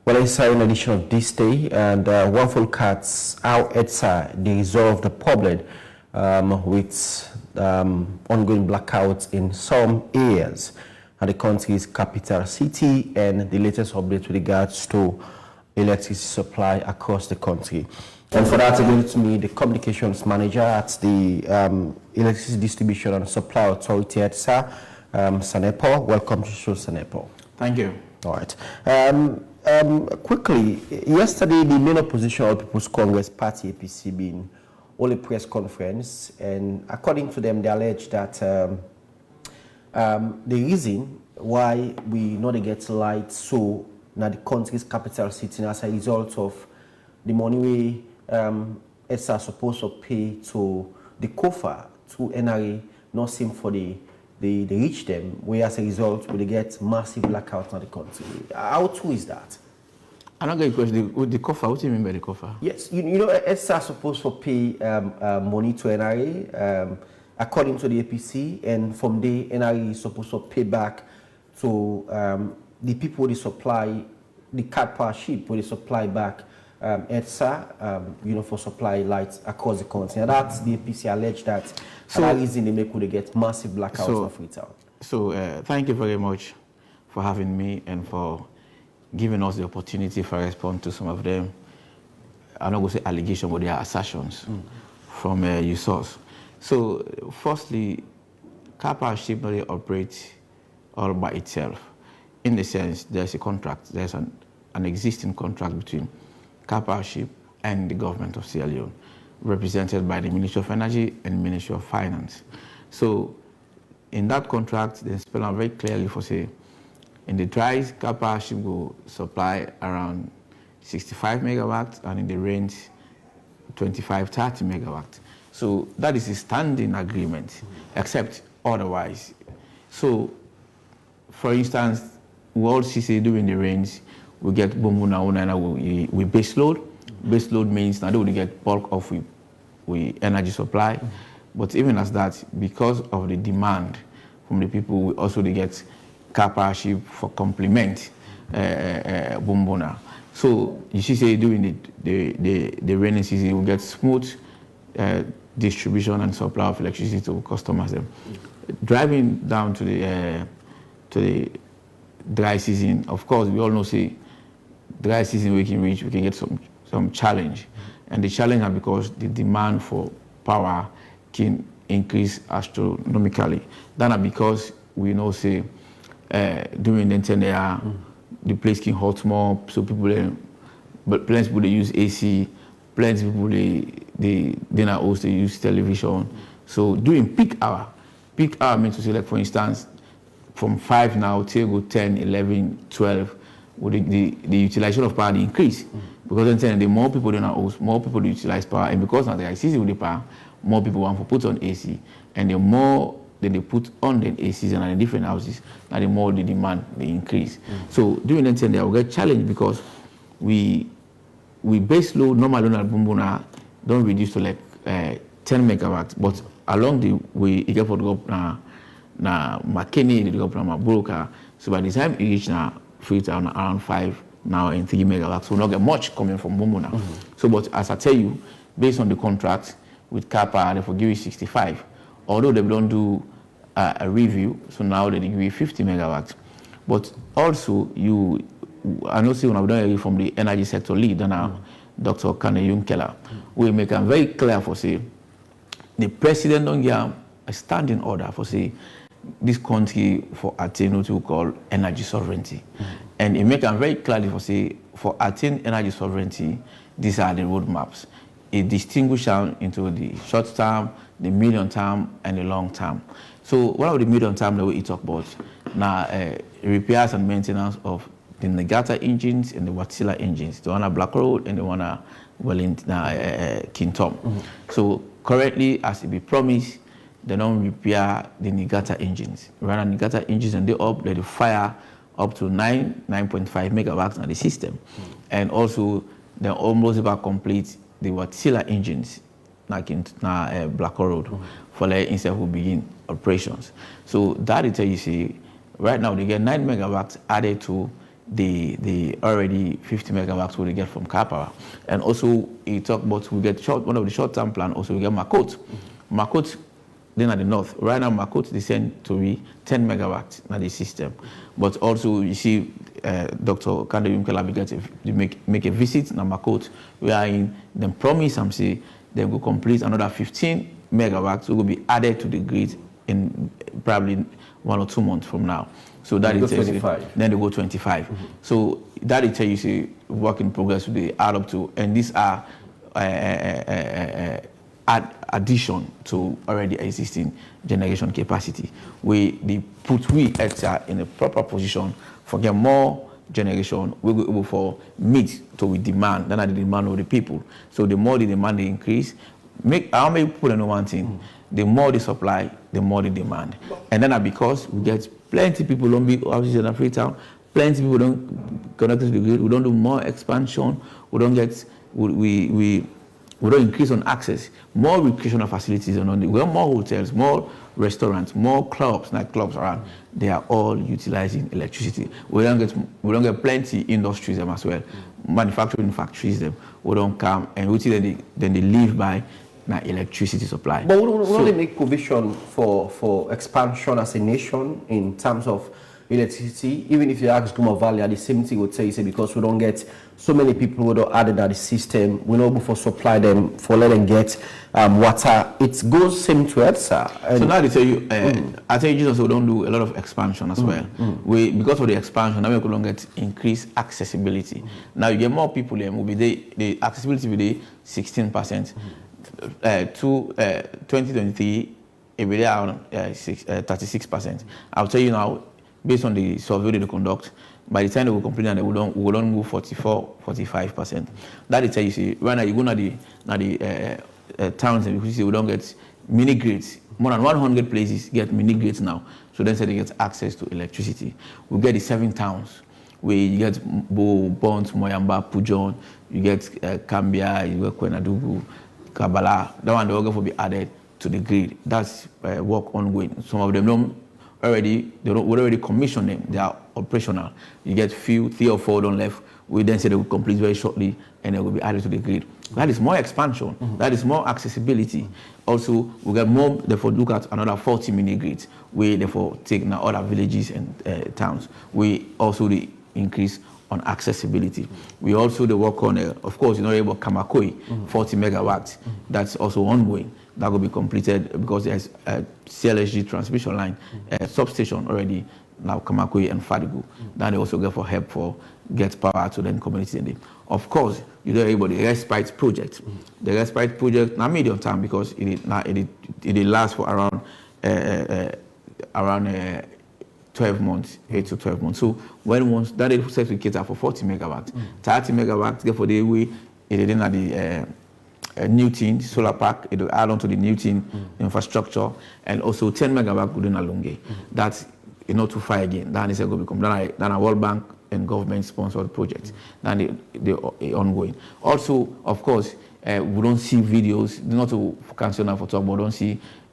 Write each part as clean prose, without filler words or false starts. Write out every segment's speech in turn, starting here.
Well, inside an edition of this day, and one full cuts how EDSA they resolve the problem with ongoing blackouts in some areas at the country's capital city, and the latest update with regards to electricity supply across the country. And for that, again, to me, the communications manager at the Electricity Distribution and Supply Authority, EDSA, Sanepo. Welcome to the show, Sanepo. Thank you. All right. Quickly, yesterday the main opposition of People's Congress Party, APC, been hold a press conference, and according to them, they allege that the reason why we not get light so now the country's capital city as a result of the money we EDSA supposed to pay to the COFA to NRA not seem for they reach them, where as a result we get massive blackouts in the country. How true is that? I'm not going to question with the COFA. What do you mean by the COFA? Yes, you know, EDSA supposed to pay money to NRA according to the APC, and from there NRA is supposed to pay back to the people they supply, the car power ship where they supply back EDSA, you know, for supply lights across the country. And that's the APC alleged that that reason they make would get massive blackouts of Freetown. So thank you very much for having me and for giving us the opportunity for respond to some of them. I'm not going to say allegations, but they are assertions from your source. So firstly, car power ship not operate all by itself. In the sense, there's a contract, there's an existing contract between car power ship and the government of Sierra Leone, represented by the Ministry of Energy and Ministry of Finance. So in that contract, they spell out very clearly for say, in the dries, car power ship will supply around 65 megawatts, and in the rains, 25-30 megawatts. So that is a standing agreement, except otherwise. So, for instance, we all see during the rains, we get Bumuna we base load. Base load means now we get bulk of we energy supply. But even as that, because of the demand from the people, we also get car power ship for complement Bumbuna. So you see, say during the rainy season, we get smooth distribution and supply of electricity to customers. Driving down to the dry season, of course, we all know say dry season we can reach, we can get some challenge, and the challenge is because the demand for power can increase astronomically. That's because we know say during the tenure the place can hot more, so people but plenty people they use AC, plenty people they not also use television. So during peak hour means to say, like for instance, from 5 now till go 10, 11, 12, with the utilization of power increase. Because then the more people more people utilize power, and because now they are season with the power, more people want to put on AC, and the more that they put on the ACs and in different houses, now the more the demand they increase. So during that time they will get challenged because we base load normal load at Bumbuna don't reduce to like 10 megawatts, but along the way it get for go na McKinney, it go from Maburuka. So by the time it reach now Freetown around 5 now and 3 megawatts, so we not get much coming from Bumbuna. So but as I tell you, based on the contract with Kappa, they forgive you 65. Although they don't do a review, so now they give you 50 megawatts. But also, I know see when I've done it from the energy sector lead, and now Dr. Kane Yunkela, we make it very clear for say, the president don't give a standing order for say, this country for attain what we call energy sovereignty. And it make it very clear for say, for attain energy sovereignty, these are the roadmaps. It distinguishes into the short term, the medium term, and the long term. So one of the medium term that we talk about now repairs and maintenance of the Negata engines and the Watsila engines, the one at BLACKOUT and the one at Kintom. So currently, as it be promised, they don't repair the Negata engines. Right now, Negata engines and they fire up to 9.5 megawatts on the system, and also they almost about complete the Watsila engines like in BLACKOUT for the instead will begin operations. So that is you see, right now they get 9 megawatts added to the already 50 megawatts we get from car power. And also he talked about we get one of the short-term plan also we get BLACKOUT. BLACKOUT then at the north. Right now BLACKOUT they send to be 10 megawatts in the system. But also you see Dr. Kande Yumkela make a visit in BLACKOUT. We are in them promise and say they will complete another 15 megawatts will be added to the grid in probably 1 or 2 months from now. So that is 25. Then they go 25. So that is tell you say work in progress they add up to, and these are addition to already existing generation capacity. They put we EDSA in a proper position for get more generation. We go able for meet to with demand than the demand of the people. So the more the demand they increase, how many people know one thing? The more the supply, the more the demand. And then because we get plenty people don't be obviously in Freetown, plenty people don't connect to the grid, we don't do more expansion, we don't get we don't increase on access, more recreational facilities and we have more hotels, more restaurants, more clubs, nightclubs around. They are all utilizing electricity. We don't get plenty industries them as well. Manufacturing factories them. We don't come and we see then they live by electricity supply. But we don't make provision for expansion as a nation in terms of electricity. Even if you ask Guma Valley, the same thing would say because we don't get so many people who don't add it to the system. We know before supply them for let them get water. It goes same to EDSA. So now they tell you, I tell you, Jesus, we don't do a lot of expansion as well. Because of the expansion, now we don't get increased accessibility. Now you get more people there. The accessibility will be 16%. To 2023, it will be around 36%. I'll tell you now, based on the survey they conduct, by the time they will complete and we don't go 44-45%. That is tell you see right now you go to the towns and you see we don't get mini grids. More than 100 places get mini grids now. So then say they get access to electricity. We get the 7 towns where you get Bo, Bont, Moyamba, Pujon, you get Kambia, you get Kwenadugu, Kabbalah. That one they all going to be added to the grid. That's work ongoing. Some of them don't already commissioned them. They are operational. You get 3 or 4 don't left. We then say they will complete very shortly and they will be added to the grid. That is more expansion. That is more accessibility. Also, we get more, therefore look at another 40 mini grids. We therefore take now other villages and towns. We also the increase on accessibility. We also the work on, of course, you know about Kamakoi, 40 megawatts. That's also ongoing. That will be completed because there's a CLSG transmission line, substation already now Kamakoi and Fadigu. Then they also get for help for get power to the community. And of course, you know about the respite project. The respite project now medium term because it lasts for around 12 months, 8 to 12 months. So once that is set to cater for 40 megawatts, 30 megawatts, therefore they way it is in the Newton solar park, it will add on to the Newton infrastructure, and also 10 megawatts within Alunge. That's not too far again. That is going to become then a World Bank and government sponsored project. Then they ongoing. Also, of course, we don't see videos, not to cancel now for talk, but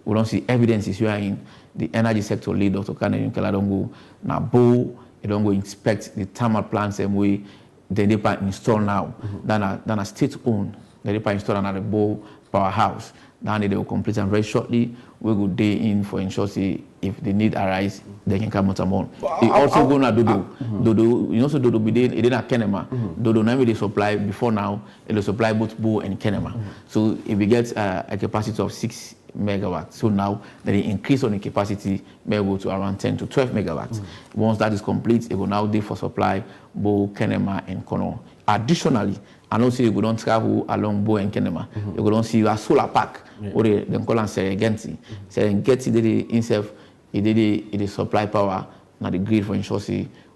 we don't see evidences where in the energy sector lead, Dr. Kande Yumkela don't go now bow, they don't go inspect the thermal plants and we they install now. Then a state owned. They install another bow powerhouse. Then they will complete them very shortly. We go day in for ensure if the need arise, they can come out more. They also go now Dodo. Dodo, you know, so Dodo be there, it didn't Kenema. Dodo now they supply before now, it will supply both Bo and Kenema. So if we get a capacity of 6 megawatts, so now they increase on the capacity may go to around 10 to 12 megawatts. Once that is complete, it will now be for supply Bo, Kenema, and Kono. Additionally, and also you go don't travel along Bo and Kenema. You go don't see a solar park or they call it Serengeti. Serengeti they himself it supply power now the grid for ensure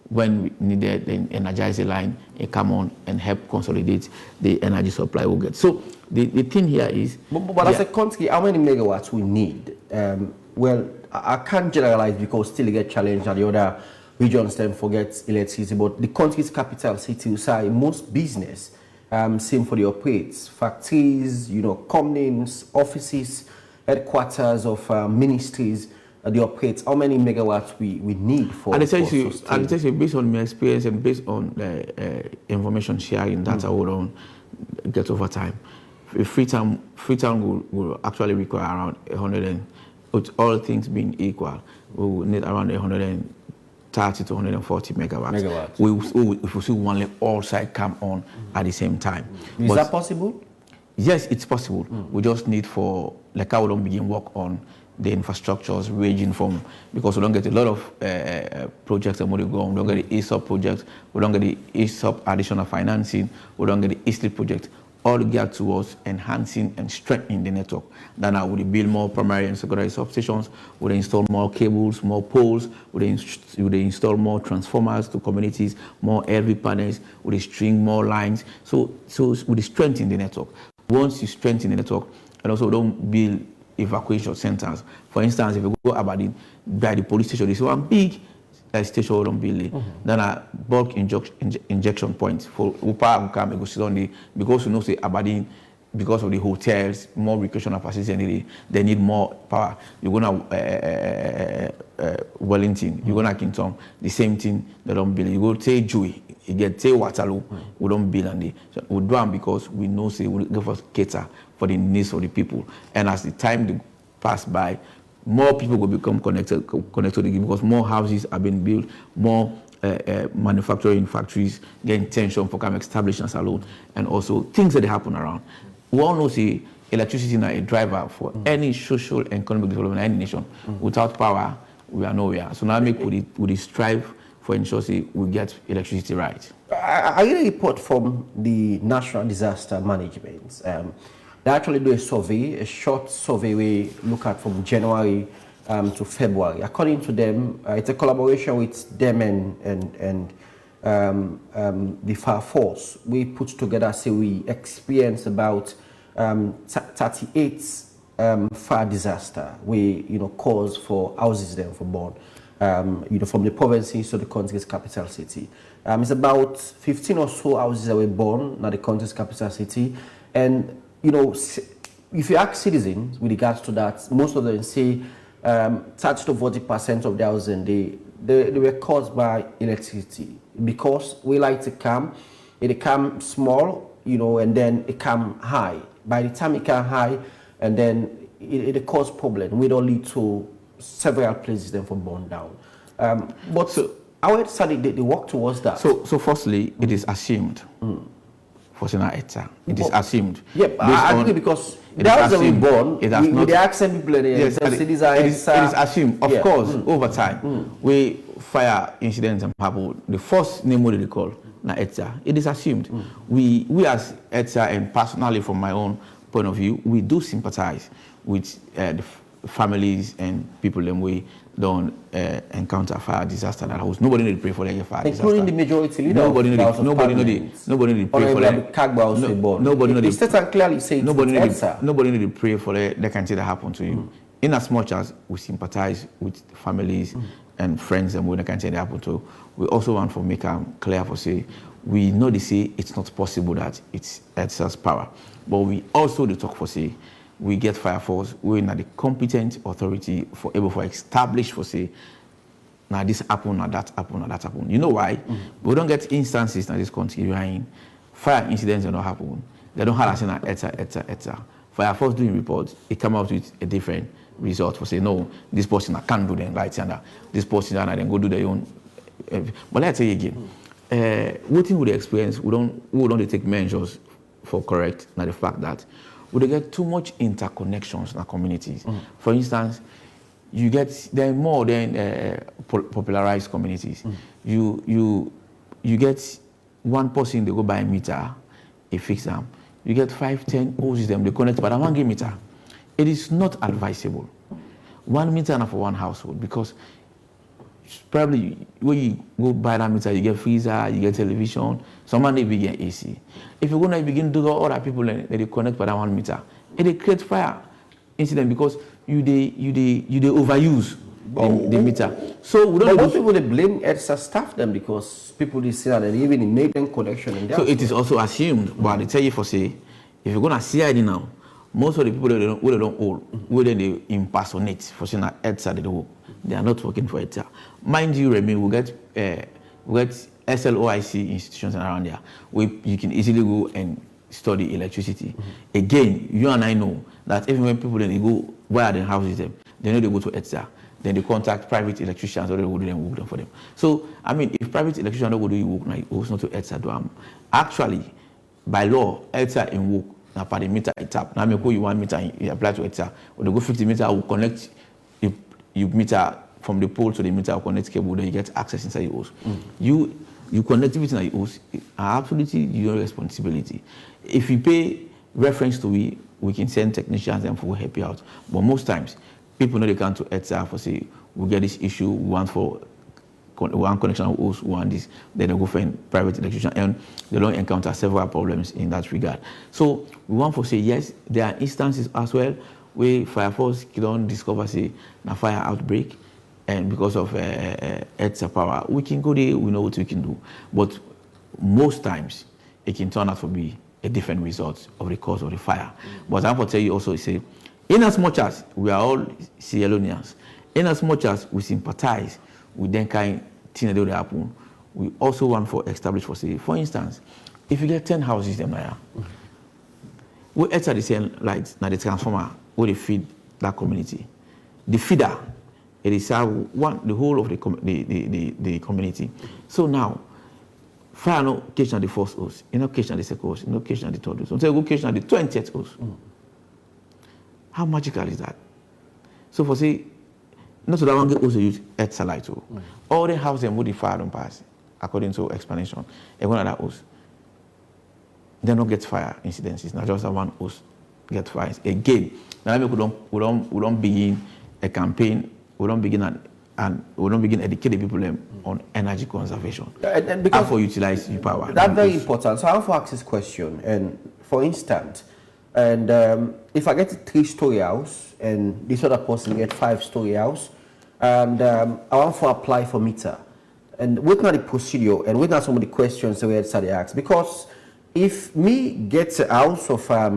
when we needed then energize the line and come on and help consolidate the energy supply we get. So the thing here is but as a country, how many megawatts we need? Well, I can't generalize because still get challenged and the other regions then forget electricity, but the country's capital city say most business same for the operates, factories, companies, offices, headquarters of ministries, the operates, how many megawatts we need for? And I tell you, based on my experience and based on information sharing that I would get over time, Freetown will actually require around 100, with all things being equal, we will need around 130 to 140 megawatts. If we see one all side come on at the same time. Is that possible? Yes, it's possible. We just need for how we don't begin work on the infrastructures ranging from, because we don't get a lot of projects that we go on. We don't get the ESOP projects, we don't get the ESOP additional financing, we don't get the ESTIT project, all geared towards enhancing and strengthening the network. Then I would build more primary and secondary substations, would install more cables, more poles, would install more transformers to communities, more LV panels, would string more lines. So would strengthen the network. Once you strengthen the network, and also don't build evacuation centers. For instance, if you go Aberdeen, by the police station, there's one big station on building. Then a bulk injection point for power come and go sit on the, because you know say Aberdeen, because of the hotels, more recreational facilities, they need more power. You're gonna Wellington, you're gonna Kington, the same thing they don't build. You go to Joey, you get to Waterloo, we don't build on the. So we do them because we know say we give us cater for the needs of the people. And as the time pass by, more people will become connected because more houses are being built, more manufacturing factories getting tension for come establishments alone, and also things that happen around. We all know say electricity is a driver for any social and economic development in any nation. Without power, we are nowhere. So now we strive for ensure we get electricity right. I get a report from the National Disaster Management. They actually do a survey, a short survey we look at from January to February. According to them, it's a collaboration with them and the Fire Force. We put together, say we experience about 38 fire disaster we cause for houses then for born. From the provinces to the country's capital city. It's about 15 or so houses that were born at the country's capital city, and if you ask citizens with regards to that, most of them say 30 to 40% of the houses they were caused by electricity, because we like to come, it come small, and then it come high. By the time it come high, and then it cause problem. We don't lead to several places then for burn down. But so our study they work towards that. So firstly, it is assumed. For Sena EDSA, it is assumed. Yep, I agree, because that was when we born. It has not. They ask people. Yes, it is assumed. Of course, over time, we fire incidents and happen. The first name what they call na EDSA. It is assumed. We as EDSA, and personally from my own point of view, we do sympathize with the families and people them we don't encounter fire disaster that house. Nobody need to pray for their fire disaster. Including the majority leader. Nobody need to pray for them. Nobody need to. The state clearly say nobody need to pray for that kind of thing that happen to you. In as much as we sympathize with families and friends and when that kind of thing that happen to, we also want to make clear for say we know they say it's not possible that it's EDSA's power, but we also talk for say we get Fire Force, we're not the competent authority for able to establish for say, now this happen, now that happen, now that happen. You know why? We don't get instances in this country where fire incidents don't happen. They don't have an EDSA. Fire Force doing reports, it come out with a different result for say, no, this person I can't do them right, and this person and then go do their own. But let's say again, what thing would experience, we don't take measures for correct, now the fact that we get too much interconnections in our communities. For instance, there are more than popularized communities. You get one person, they go buy a meter, they fix them. You get 5, 10 houses them, they connect, but I want meter. It is not advisable. 1 meter for one household, because probably when you go buy that meter, you get freezer, you get television, someone they begin AC. If you're gonna begin to do other people they connect by that 1 meter, it creates fire incident because you overuse the meter. So we don't. Most people they blame EDSA staff them because people they say that they even made them connection. So it is also assumed, but I tell you for say, if you're gonna see ID now, most of the people that they don't hold, where they impersonate for saying that EDSA they do, they are not working for EDSA. Mind you, Remy, we get SLOIC institutions around there where you can easily go and study electricity. Again, you and I know that even when people then they go where the houses them, they know they go to EDSA. Then they contact private electricians or they will do them work for them. So I mean, if private electricians don't go do you work, now it's not to EDSA do them. Actually, by law, EDSA in work now per the meter it tap. Now me call you 1 meter, you apply to EDSA. When they go 50 meter, I will connect you meter from the pole to the meter, I will connect cable, then you get access inside your house. You connectivity in your house are absolutely your responsibility. If you pay reference to we can send technicians and will help you out. But most times, people know they come to EDSA for say, we get this issue, we want one connection with us, we want this, then they go find private electrician, and they don't encounter several problems in that regard. So we want to say, yes, there are instances as well where fire force don't discover say a fire outbreak, and because of EDSA power, we can go there, we know what we can do. But most times, it can turn out to be a different result of the cause of the fire. But I want to tell you also, say, in as much as we are all Sierra Leoneans, in as much as we sympathize with them kind of thing that happen, we also want to establish for say, for instance, if you get 10 houses them now, we EDSA the same lights, now the transformer, where they feed that community. The feeder, it is the whole of the community. So now, fire no catch on the first house, you know catch on the second house, you know catch on the third house, until you go catch on the 20th house. How magical is that? So for say, not so that one get also use EDSA light too. All the houses them with the fire don't pass, according to explanation. And one of that house, they don't get fire incidences. Not just that one house get fires. Again, now we don't begin a campaign. We don't begin educating people on energy conservation and because for utilize your power. That's very important. So I have to ask this question. And for instance, and if I get a 3-story house and this other person get 5-story house, and I want to apply for meter, and what are the procedure and what are some of the questions that we had started ask? Because if me gets a house of a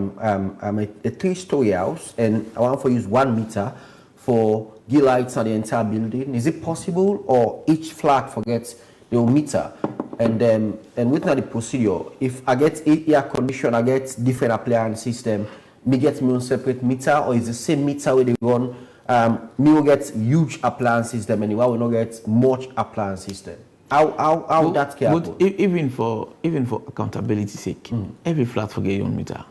3-story house and I want to use 1 meter for give lights on the entire building, is it possible, or each flat forgets the meter? And with the procedure, if I get air condition, I get different appliance system, me get me own separate meter, or is the same meter where they run? Me will get huge appliance system, and we will not get much appliance system. How that can happen? But even for accountability sake, every flat forget your own meter.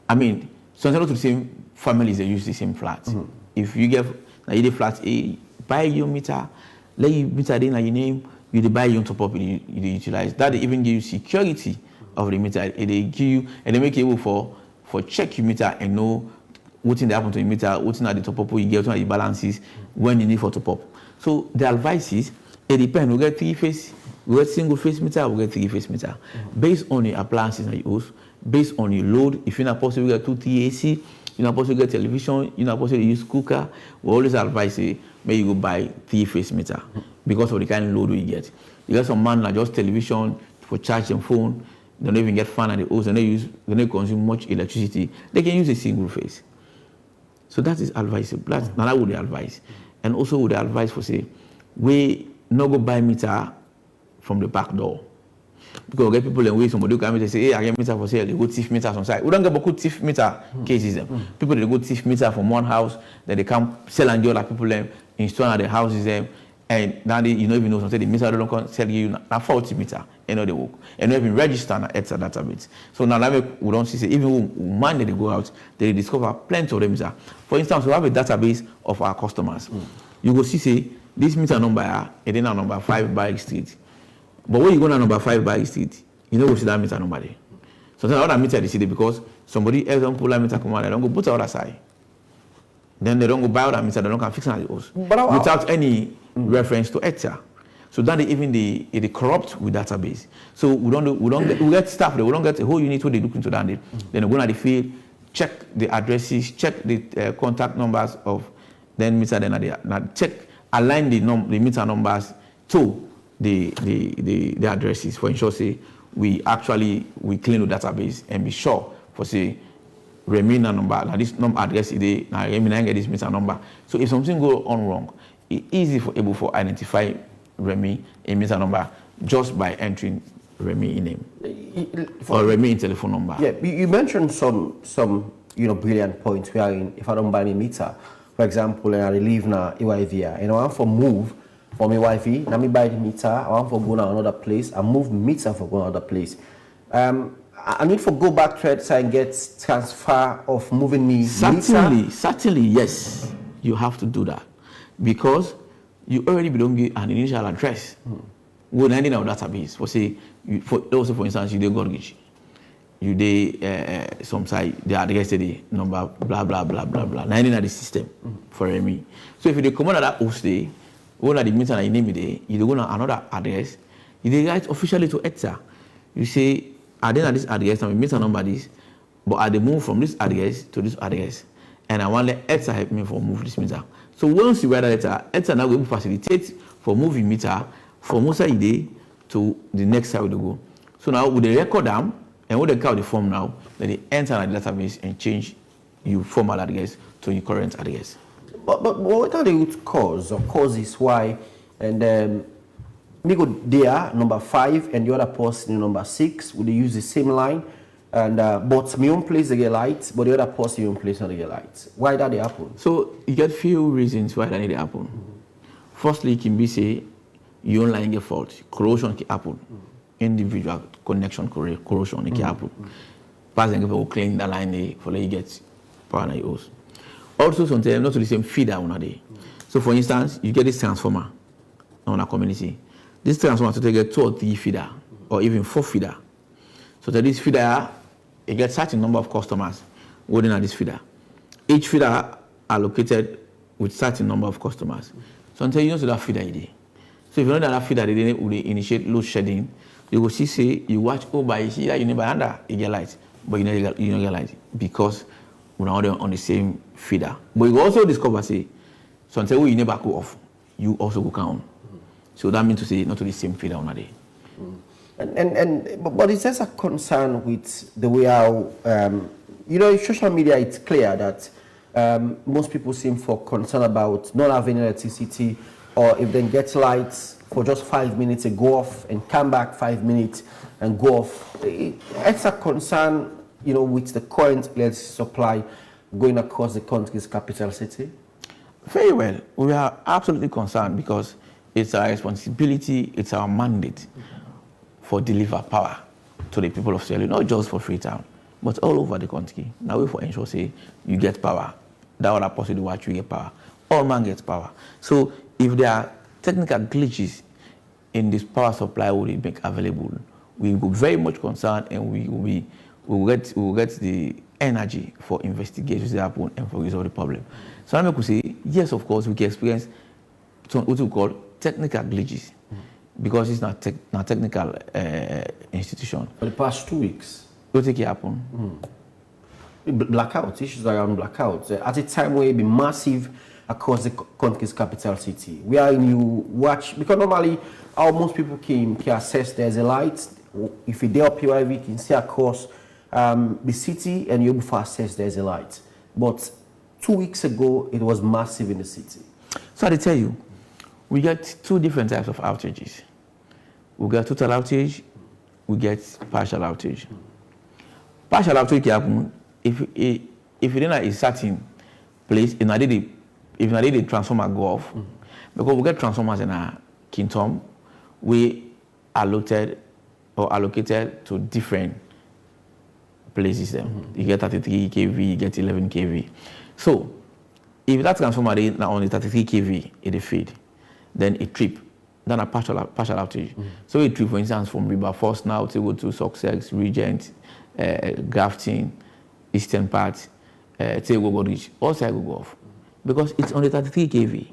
I mean, sometimes the same families they use the same flat. If you get the flat A, buy your meter, let you meter in your name, you buy your top up, you utilize. That they even give you security of the meter. They give you and they make you able for check your meter and know what's in the happen to your meter, what's in at the top up, you get what the balances when you need for top up. So the advice is it depends. We get 3-phase, we get single phase meter, we get 3-phase meter. Based on the appliances that you use, based on your load, if you're not possible, you get 2 TAC. You're not supposed to get television, you're not supposed to use cooker. We always advise you, may you go buy 3-phase meter because of the kind of load we get. You get some man that just television for charge and phone, they don't even get fan at the house, and they don't consume much electricity. They can use a single phase. So that is advisable. That's that would be advice. And also would advise for say, we not go buy meter from the back door. Because we get people in way somebody come and say, hey, I get meter for sale, they go thief meters on site. We don't get beaucoup thief meter cases. People they go thief meter from one house, then they come sell and the other people them install at the houses them, and now they you don't even know something. The meter they don't come sell you a faulty meter, you know they work. And they even register an EDSA database. So now we don't see say even when Monday they go out, they discover plenty of them meter. For instance, we have a database of our customers. You go see say this meter number is in number 5 Barrick Street. But when you go to number 5 Barrick Street, you don't go see that meter number there. Sometimes other meter they see there because somebody else don't pull that meter come out, they don't go put the other side. Then they don't go buy that meter, they don't can fix it at the house without any reference to EDSA. So that they corrupt with database. So we get staff there, we don't get a whole unit where they look into that. Then they go to the field, check the addresses, check the contact numbers of then meter, then check, align the meter numbers to the addresses for ensure say we clean the database and be sure for say Remy number, now this number address today, now Remy get this meter number. So if something go on wrong, it's easy for able for identify Remy a meter number just by entering Remy in name or Remy in telephone number. Yeah, you mentioned some brilliant points wherein if I don't buy a meter, for example, and I leave now EYV, and I want to move from EYV, now me buy the meter, I want to go to another place, I move meter for go to another place. I need to go back to EDSA and get transfer of moving me meter. Certainly, yes, you have to do that because you already belong an initial address. We're in our database. For instance, you do mortgage, you do some side the address the number blah blah blah blah blah. Now in the system for me. So if you come on that host day, one of the meter and name day, you go to another address, you write officially to EDSA. You say I didn't have this address, and meter number this, but I move from this address to this address, and I want let EDSA help me for move this meter. So once you write that letter, EDSA now will facilitate for moving meter from one side to the next side we go. So now with the record them and with the count the form now, then they enter the database and change your former address to your current address. But what are the root cause or causes why? And me go there number 5 and the other person number 6 would they use the same line and but me own place they get lights, but the other person own place they get lights. Why that they happen? So you get few reasons why that need to happen. Firstly, it can be say your line get fault, corrosion can happen. Individual connection corrosion can happen. Passing people clean the line for you get power na yours. Also sometimes not to the same feeder on a day. So for instance, you get this transformer on a community. This transformer to get 2 or 3 feeder or even 4 feeder. So that this feeder, it gets certain number of customers within this feeder. Each feeder allocated with certain number of customers. So until you know that feeder idea. So if you know that feeder they will initiate load shedding, you will see say you watch by here you never under you get light, but you don't get light because we're not on the same feeder. But you also discover say so until you never go off, you also go count. So that means to say not to the same feeder on a day. But is there a concern with the way how social media? It's clear that most people seem for concern about not having electricity, or if they get lights for just 5 minutes and go off and come back 5 minutes and go off. It's a concern, with the current electricity supply going across the country's capital city. Very well, we are absolutely concerned because it's our responsibility, it's our mandate for deliver power to the people of Sierra Leone, not just for Freetown, but all over the country. Now we for ensure say you get power. That other person do what you get power. All man gets power. So if there are technical glitches in this power supply we make available, we will be very much concerned and we will get the energy for investigations that happen and for resolve the problem. So I could say, yes, of course, we can experience what we call technical glitches because it's not technical institution. For the past 2 weeks, what think it happen? Blackout, issues around blackouts. At a time where it be massive across the country's capital city. We are in you watch, because normally how most people can assess there's a light. If you're there up here, you can see across the city and you're able to assess there's a light. But 2 weeks ago, it was massive in the city. So I tell you, we get 2 different types of outages. We get total outage, we get partial outage. Partial outage can happen if you're in a certain place, if the transformer go off, because we get transformers in our kingdom, we allocated to different places. You get 33 kV, you get 11 kV. So if that transformer is now on the 33 kV, it feed, then it trip, then a partial outage. So it trip, for instance, from River Force now to go to Sussex, Regent, Grafton, Eastern Part, to go reach, all sides will go off. Because it's on the 33 kV.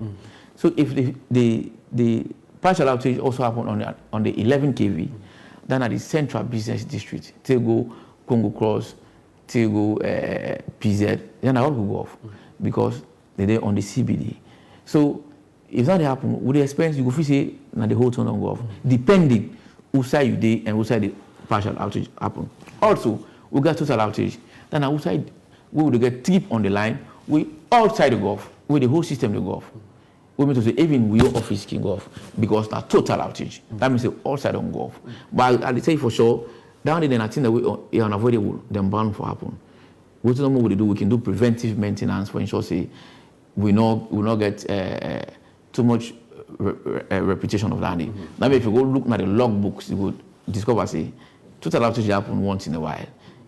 So if the partial outage also happen on the 11 kV, then at the central business district, Tego, Congo Cross, Tego, PZ, then all will go off because they're on the CBD. So if that happen, with the expense, you go say now the whole town don't go off, depending who side you did and who side the partial outage happen. Also, we got total outage. Then outside we would get trip on the line, we outside the Gulf, with the whole system the Gulf. We mean to say even we office can go off because now total outage. That means all side on go off. But I'll tell you for sure, down there, I think that we are unavoidable. Them bound for happen. What do we do? We can do preventive maintenance for ensure say we not get too much reputation of that. Now if you go look at the log books, you would discover say total outage happen once in a while.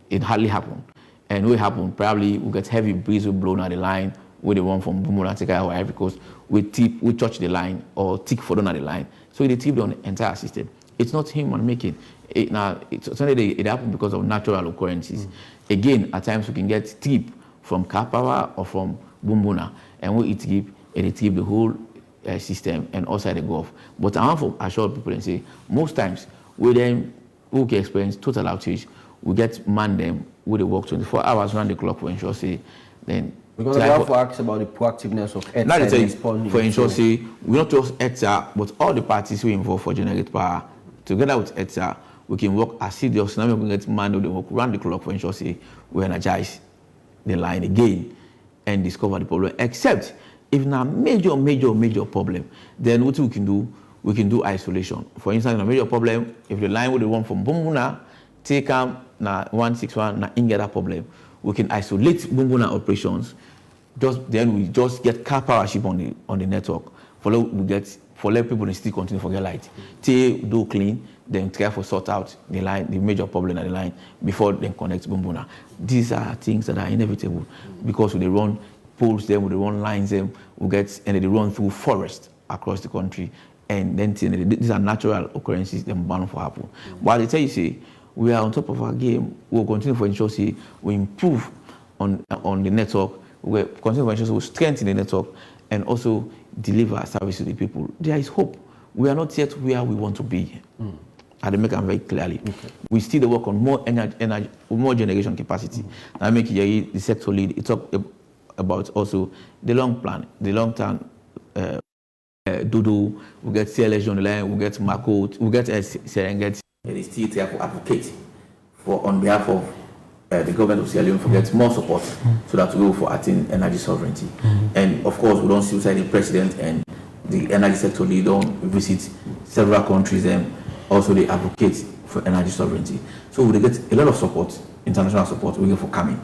It hardly happen, and what happen probably we get heavy breeze will blow on the line. Where they run from Bumula take away because we touch the line or tick for the line. So they tip on the entire system. It's not human making. It happens because of natural occurrences. Again, at times we can get tip from car power or from Bumbuna, and we tip the whole system and outside the Gulf. But I want to assure people and say most times we can experience total outage. We get man them where they work 24 hours around the clock for ensure say then. Because I have to ask about the proactiveness of EDSA responding. For ensure, say, we not just EDSA, but all the parties who involved for generate power, together with EDSA, we can work assiduously. Now we can get man of the work around the clock for ensure, say, we energize the line again and discover the problem. Except if now major problem, then what we can do isolation. For instance, in a major problem, if the line would run from Bumbuna, take na 161, na in that problem, we can isolate Bumbuna operations. Then we just get car power ship on the network. For let people still continue for get light. Till do clean, then try for sort out the line, the major problem at the line before they connect Bumbuna. These are things that are inevitable because they run poles them, they run lines them, and they run through forest across the country. And then these are natural occurrences that bound for happen. But they tell you say we are on top of our game. We'll continue for ensure say we improve on the network. We'll continue for ensure say we strengthen the network and also deliver service to the people. There is hope. We are not yet where we want to be. I make it very clearly. Okay. We still work on more energy, more generation capacity. Now make the sector lead. It talk about also the long plan, the long term. Dodo, we get CLS on the line, we get BLACKOUT, we get Serengeti. They still try to advocate for on behalf of the government of Sierra Leone for get more support so that we go for attain energy sovereignty. And of course, we don't see the president and the energy sector lead don't visit several countries and also they advocate for energy sovereignty. So we get a lot of support, international support, we get for coming.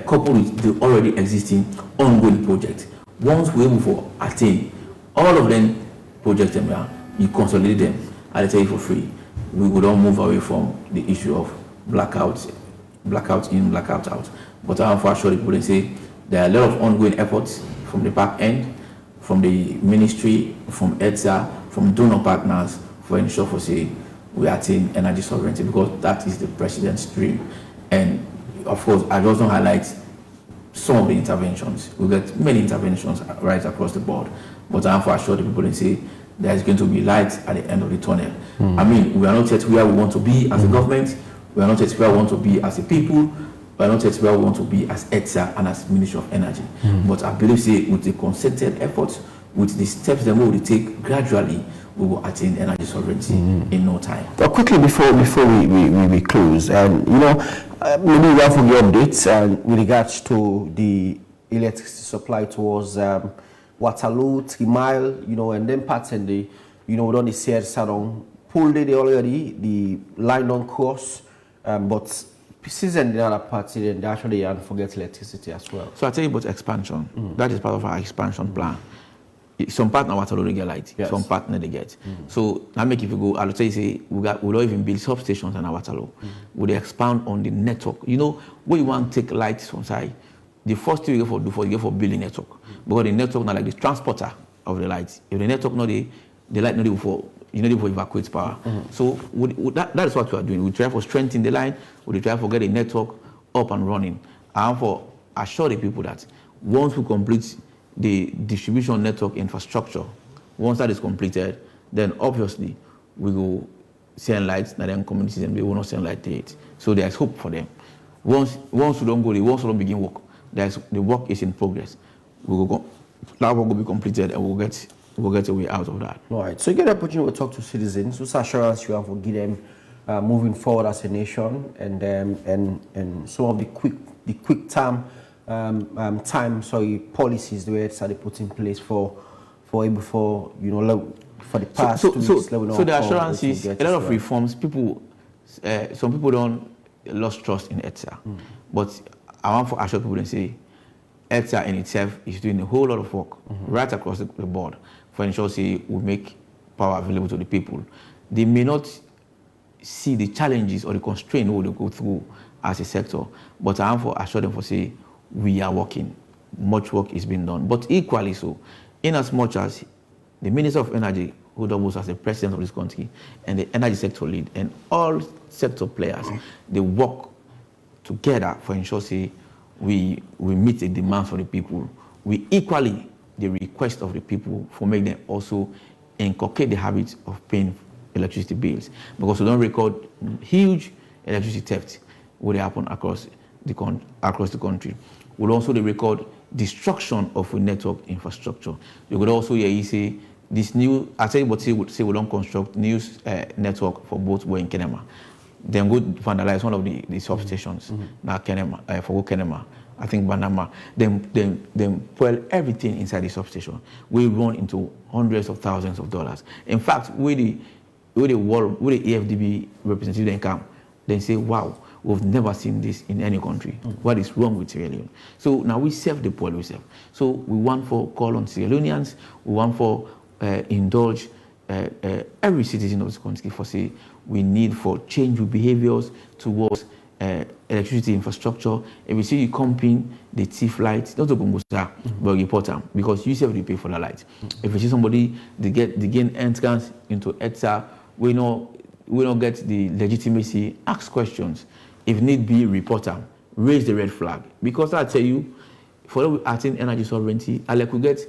Coupled with the already existing ongoing project. Once we're able to attain all of them projects them down, you consolidate them, I'll tell you for free. We would all move away from the issue of blackout in, blackout out. But I want to assure people and say there are a lot of ongoing efforts from the back end, from the ministry, from EDSA, from donor partners for ensure for say we attain energy sovereignty because that is the president's dream. And of course, I just want to highlight some of the interventions. We get many interventions right across the board. But I want to assure the people and say there is going to be light at the end of the tunnel. I mean, we are not yet where we want to be as a government. We are not yet where we want to be as a people. We are not yet where we want to be as EDSA and as Ministry of Energy. But I believe, say, with the concerted efforts, with the steps that we will take gradually, we will attain energy sovereignty in no time. But quickly before we close, and maybe we have your updates with regards to the electricity supply towards Waterloo, 3 Mile, and then parts in the, we don't see it Sadon pulled it already, the line don't cross, but season the other parts, then they actually forget electricity as well. So I tell you about expansion. That is part of our expansion plan. Some part now Waterloo they get light, yes. Some part they get. So now make if you go, I'll tell you say we don't even build substations in Waterloo. We expand on the network. Where you want to take lights from side, the first thing you go for building network. Because the network now like the transporter of the lights. If the network not the light not for for evacuate power. So that is what we are doing. We try for strengthening the line. We try for get the network up and running. And for assure the people that once we complete the distribution network infrastructure, once that is completed, then obviously we will send lights, and then communities and they will not send light to it. So there is hope for them. Once we don't go, once we don't begin work, the work is in progress. We will go, that work will be completed and we'll get a way out of that. All right. So you get an opportunity to talk to citizens. What's assurance you have to give them moving forward as a nation, and some of the quick time policies the way they put in place for the past 2 weeks. So the assurance is a lot of reforms. Some people don't lost trust in EDSA, but I want to assure people and say EDSA in itself is doing a whole lot of work right across the board for ensure we make power available to the people. They may not see the challenges or the constraints we will go through as a sector, but I want to assure them for say we are working. Much work is being done, but equally so, in as much as the Minister of Energy, who doubles as the president of this country, and the energy sector lead, and all sector players, they work together for ensure we meet the demands of the people. We equally the request of the people for make them also inculcate the habit of paying electricity bills, because we don't record huge electricity theft will happen across the country. We'll also record destruction of a network infrastructure. You could also hear you say this new, I say what say we don't construct new network for both way in Kenema. Then go vandalize one of the substations now Kenema for Kenema. I think Banama. Then fuel everything inside the substation. We run into hundreds of thousands of dollars. In fact, with the AFDB representative then come, they say, wow, we've never seen this in any country. What is wrong with Sierra Leone? So now we serve the poor ourselves. So we want for call on Sierra Leoneans, we want for indulge every citizen of this country for say we need for change your behaviors towards electricity infrastructure. If you see you comping the thief lights, not to but report them, because you self pay for the light. If you see somebody they gain entrance into EDSA, we don't get the legitimacy, ask questions. If need be, report them, raise the red flag. Because I tell you, for attain energy sovereignty, I like we get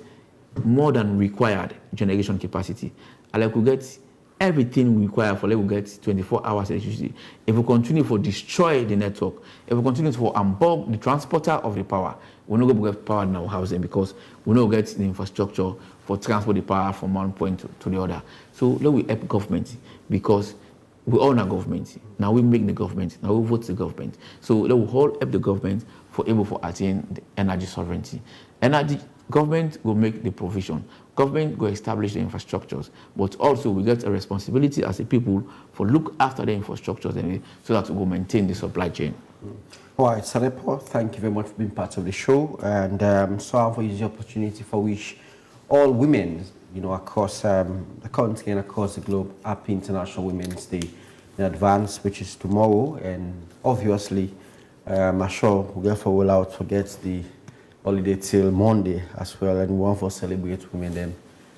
more than required generation capacity. I like we get everything we require for we get 24 hours electricity. If we continue to destroy the network, if we continue to unplug the transporter of the power, we're not going to get power in our housing, because we don't get the infrastructure for transport the power from one point to the other. So let we help government, because we own our government. Now we make the government. Now we vote the government. So let we all help the government for able to attain the energy sovereignty. Government will make the provision. Government will establish the infrastructures, but also we get a responsibility as a people for look after the infrastructures so that we will maintain the supply chain. All right, Sanepo, thank you very much for being part of the show, and so I will use the opportunity for which all women, across the country and across the globe, happy International Women's Day in advance, which is tomorrow, and obviously, I'm sure we'll out forget the holiday till Monday as well, and we want to celebrate women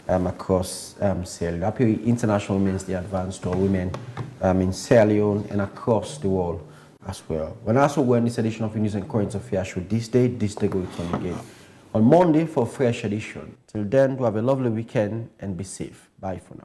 across Sierra Leone. Happy International Women's Day advance to all women in Sierra Leone and across the world as well. When also we're in this edition of News and Current Affairs show this day will return again on Monday for a fresh edition. Till then, do have a lovely weekend and be safe. Bye for now.